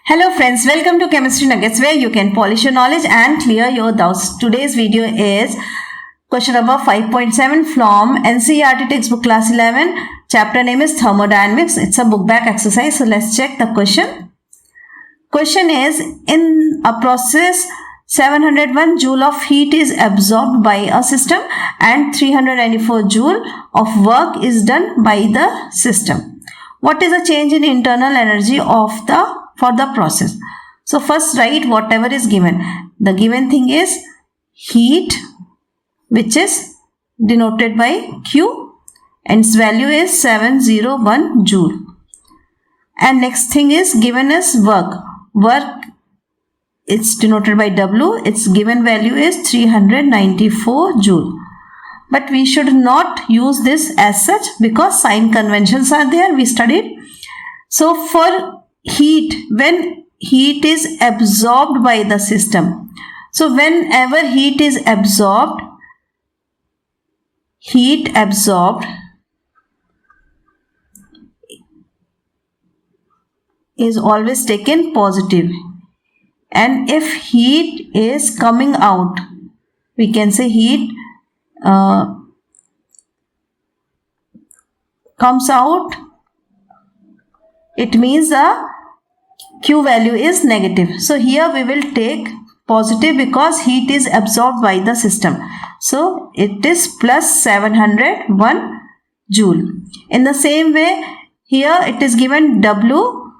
Hello friends, welcome to Chemistry Nuggets where you can polish your knowledge and clear your doubts. Today's video is question number 5.7 from NCERT textbook class 11. Chapter name is Thermodynamics. It's a book back exercise. So let's check the question. Question is, in a process 701 joule of heat is absorbed by a system and 394 joule of work is done by the system. What is the change in internal energy for the process? So first write whatever is given. The given thing is heat, which is denoted by Q, and its value is 701 joule. And next thing is given as work. Work, it's denoted by W. Its given value is 394 joule. But we should not use this as such because sign conventions are there. We studied. So for heat, when heat is absorbed by the system, so whenever heat is absorbed, is always taken positive, and if heat is coming out, we can say heat comes out, it means the Q value is negative. So here we will take positive because heat is absorbed by the system. So it is plus 701 joule. In the same way, here it is given W.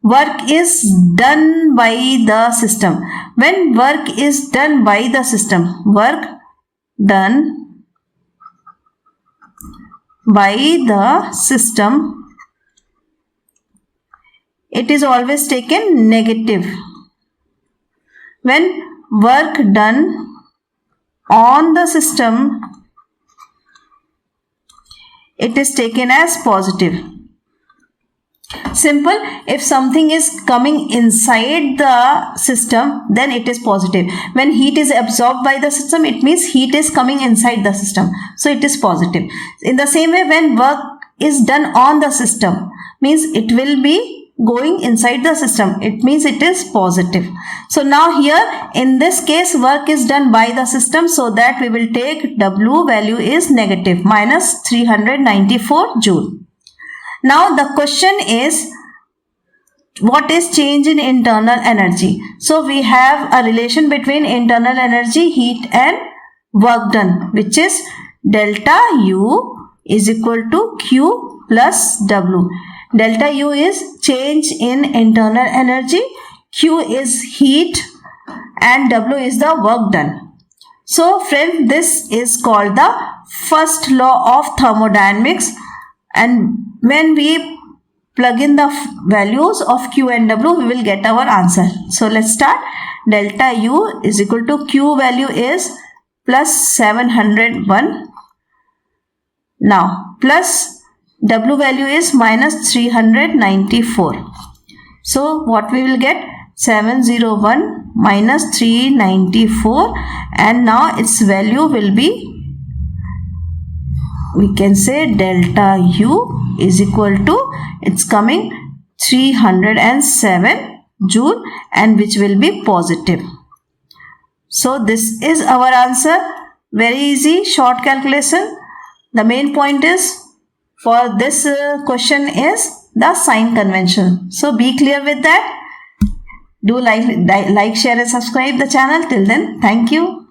Work is done by the system. When work is done by the system, work done by the system, it is always taken negative. When work done on the system, it is taken as positive. Simple. If something is coming inside the system, then it is positive. When heat is absorbed by the system, it means heat is coming inside the system. So it is positive. In the same way, when work is done on the system, means it will be going inside the system. It means it is positive. So now here in this case work is done by the system, so that we will take W value is negative, minus 394 joule. Now the question is, what is change in internal energy? So we have a relation between internal energy, heat and work done, which is delta U is equal to Q plus W. Delta U is change in internal energy, Q is heat, and W is the work done. So friend, this is called the first law of thermodynamics, and when we plug in the values of Q and W, we will get our answer. So let's start. Delta U is equal to Q value is plus 701. Now plus W value is minus 394. So what we will get? 701 minus 394, and now its value will be, we can say delta U is equal to, it's coming 307 joule, and which will be positive. So this is our answer. Very easy, short calculation. The main point is for this question is the sign convention. So be clear with that. Do like, share and subscribe the channel. Till then, thank you.